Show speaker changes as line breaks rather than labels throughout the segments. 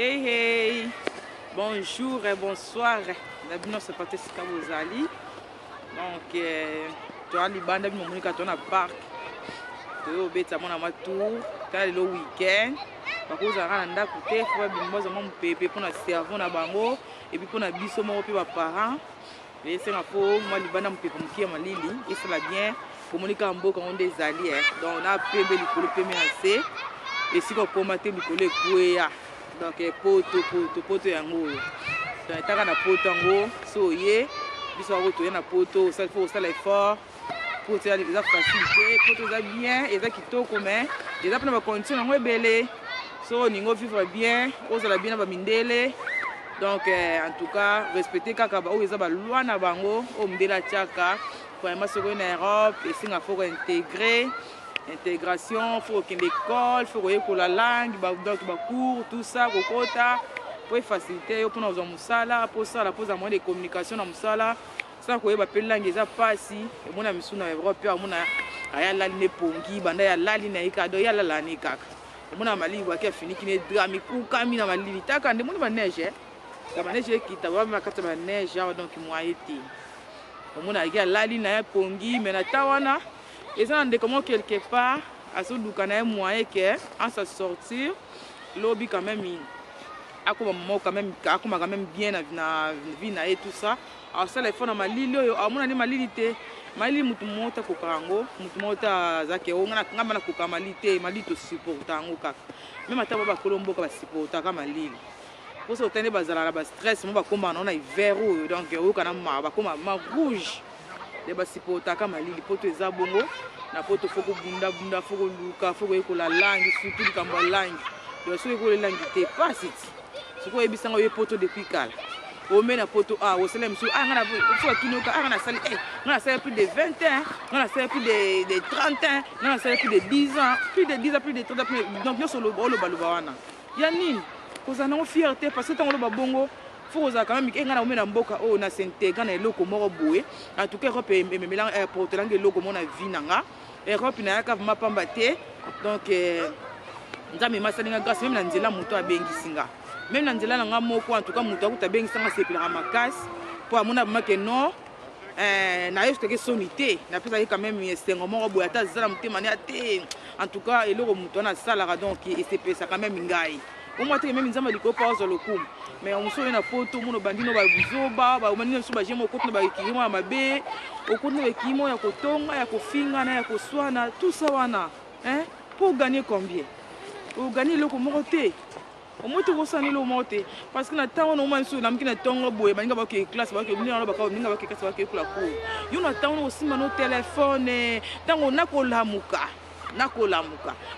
Hey hey, bonjour et bonsoir. D'abord c'est parti si vous allez. Donc tu as libanda bi monika tu na parc. Tu obeta mona matour, tu le week-end. Bakoza na ndako te faut bimboza mo pepe pour na cerveau na bango et puis pour na biso mo pe ba parents. Et c'est na fo moi libanda mo pepe mukia malili, et ça va bien pour monika mboka on des alliés. Donc on a pembe likolo pembe na C et si ko komate likolo ekuya. Donc poto yango donc etaka na poto yango so ye biso akotoye na poto ça il faut osala effort pour te aller eza facilité poto eza bien eza kitoko mais eza pena ba condition yango ebele so ningo vivre bien ozala bien na ba mindele donc en tout cas respecter kaka ba oyo eza ba loi na bango o mbela tiaka vraiment soko na Europe et singa faut intégrer intégration, il faut qu'il y ait l'école, il faut qu'il y ait la langue, il cours, tout ça, pour faciliter, pour nous musala, pour ça, pour avoir des communications dans musala, ça qu'on ait la langue, ça passe. Et mon ami sur l'Europe, mon aya la ligne pongi, banda ya la ligne ikado, ya la ligne kaka. Et mon amali wa qui a fini qui n'est drame, kami na mali taka, de mon neige, la neige qui t'a vraiment carte de neige, donc moi été. Mon aya la ligne pongi, mais na tawana. Et ça, on dit comment quelque part, à ce qu'il y a un moyen qu'en sa sortir, l'objet quand même, quand même bien na vie et tout ça. Alors ça, les fois dans ma lili, à mon année ma lilité, ma lili mutumota kokarango, mutumota zake, on a ngamba na kokamalite, ma lili to supporta ngo kaka. Même à table ba kolombo ka supporta ka ma lili. Pour ça, on bazala ba stress, mo ba komba on a hiver donc o kana ma ba komba ma rouge. Les supporta ka ma lili poto eza bongo. Na poto foko bunda foko luka foko ekola langue surtout likamba langue donc so ekola langue te pas it soko ebisanga ye poto depuis kala o mena poto o selem so ngana fo kinoka ngana sali ngana sali plus de 20 ans ngana sali plus de 30 ans ngana sali plus de 10 ans plus de 10 ans plus de 30 ans donc yo solo baloba wana ya nini kozana o fierté parce que tango lo babongo faut quand même ngana o mena mboka o na s'intégrer na eloko moko boye en tout cas Europe ememelang portelang eloko mona vie nanga Europe na yaka vraiment pamba te donc nzambe masalinga grâce même na nzela moto abengisinga même na nzela nga moko en tout cas moto akuta bengisanga sepela makasi pour amona make non na yesu teke sonité na pesa quand même esengo moko boya ta zala mutema ne ate en tout cas eloko moto na sala donc et ça quand même ngai au moins même nzambe liko pa zo lokum mais on so na poto mono bandino ba buzoba ba manino so ba jemo kokuna ba kirimo ya mabe okuna ba kirimo ya kotonga ya kofinga na ya koswana tout ça wana pour gagner combien pour gagner le komote au moins tu ressens le monte parce que na temps on man so na mkina tongo boye baninga ba ke classe ba ke bina ba ka ninga ba ke classe ba ke kula ko yo na temps aussi mano téléphone tango nakolamuka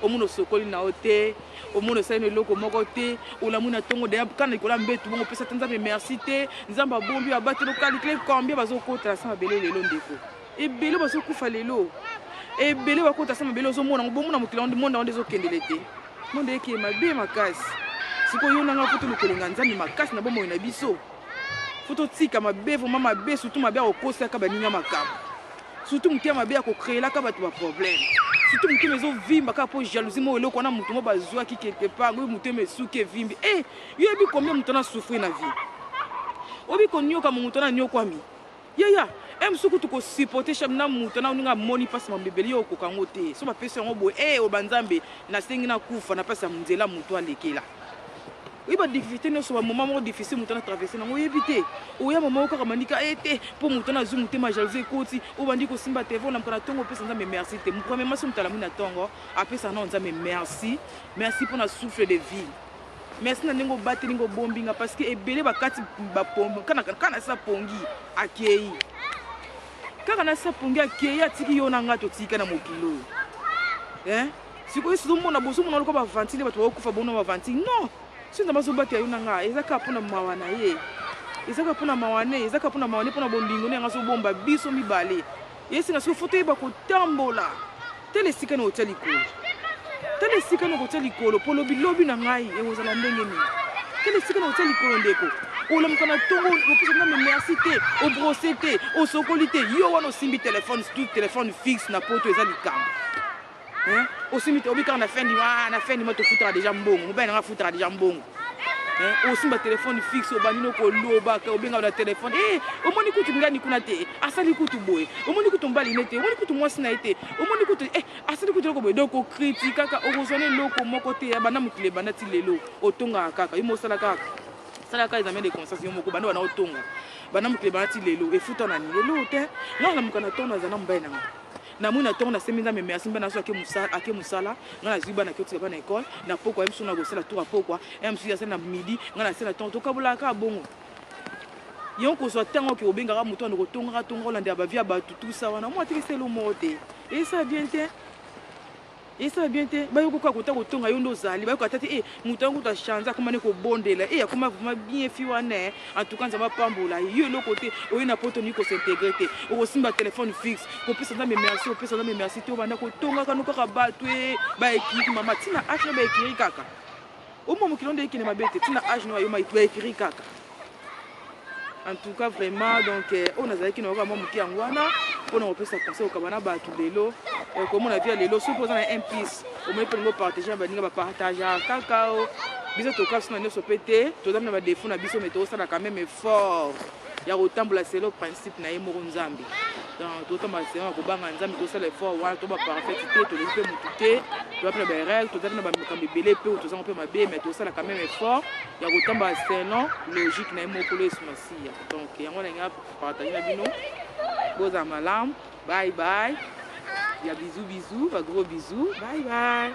omuno sokoli na ote omuno sene loko moko te olamuna tongo de kana ikola mbetu bongo pesa nzambe merci te nzamba bombi abate lokali kle combien bazokota sama belé lelo ndeko ebele bazokufa lelo ebele bakota sama belé ozomona bomona mokilando monde onde ezokendele te monde eke mabe makasi siko yo nanga foto lokolenga nzambe makasi na bombo na biso foto tika mabe vraiment mabe surtout mabe okosa ka baninga makabo surtout mutia mabe ko créer la ka batu ba problème surtout mutu mezo vimba ka po jalousie mo eloko na mutu mo bazwa ki quelque part ngo mutu mesuke vimbi yo ebi combien mutu na souffrir na vie obi ko nyoka mutu na nyokwami ya suku tu ko supporter cham na mutu na uninga moni passe mambebeli yo ko kango te so ba pesa ngo bo obanzambe na sengi na kufa na pesa munzela mutu alekela oui ba difficulté no so ba moment difficile mutu na traverser na ngo éviter oya mama ko kamandika pour mutu na zu mutu ma jalousie koti o bandi ko simba téléphone na mkana tongo pesa nzambe merci te premier maso mutala muna tongo apesa na nzambe merci pour na souffle de vie merci na ningo bati ningo bombinga parce que ebele bakati ba pombo kana sa pongi akei kaka na sa pongi akei atiki yo na ngato tika na mokilo siko isu mona boso mona lokaba vantile bato bakufa bono ba vantile non sinza bazobati ayo na nga ezaka pona mawana ye ezaka pona mawane ezaka pona mawane pona bombingo ne ngaso bomba biso mibale yesinga so foto yeba ko tambola tele sika no hotel ikolo tele sika no hotel ikolo polo bilobi na ngai ezala ndenge ni tele sika no hotel ikolo ndeko ola mkana tongo opesa na merci te o brosser te o sokolite yo wana simbi téléphone tout téléphone fixe na poto ezali kambo aussi mit obika na fin du mois to foutra déjà mbongo mobile na foutra déjà mbongo aussi ba téléphone fixe obanino ko loba ka obenga na téléphone omoni kutu ngani kuna te asali kutu boye omoni kutu mbali nete omoni kutu mwasi na ite omoni kutu asali kutu ko boye donc critique kaka ozone loko moko te ya bana mutile bana ti lelo otonga kaka imo sala kaka sala kaka examen de conscience yo moko bana wana otonga bana mutile bana ti lelo efuta na ni lelo te na mukana tona zana mbaye na na muna tonga na seminza me merci mbana so ake musala ngana ziba na kyotika bana école na pokwa emsu na gosela tour pokwa emsu ya na midi ngana sela tonto kabula ka bongo yonko so tango ke obenga ka muto ndoko tonga tonga olanda ba via ba tout ça wana moi tikiselo mote et ça bien te et ça bien te ba yoko kwa kotako tonga yondo zali ba yoko tati muto ngo ta chanza kuma ne ko bondela akoma vraiment bien fi wana en tout cas ça va pambola yo le côté oyina poto ni ko s'intégrer te o simba téléphone fixe ko pesa na me merci o pesa na me merci te o banda ko tonga kanuka ka batwe ba ekiri mama tina ache ba ekiri kaka o mo mukilonde ekine mabete tina ache no yo ma ekiri kaka. En tout cas, vraiment, donc, on a dit qu'on a vraiment muki angwana, on a repris sa conseil au cabana batu lelo, comme on a vu à lelo, supposant un piste, au moins pour nous partager, on va partager cacao, bisous au cas sinon nous pété, tout le monde va défendre bisous mais tout ça là quand même fort. Il y a autant pour c'est le principe na yemo nzambi. Donc tout le monde c'est un kubanga nzambi tout ça le fort, voilà tout va parfait, tout le peut mututer, tu vas prendre des règles, tout ça na ba belé peu, tout ça on peut mabé mais tout ça là quand même fort. Il y a autant c'est non logique na yemo pour les smasia. Donc il y a on a partager na bino. Boza malam, bye bye. Il y a bisous, gros bisous, bye bye.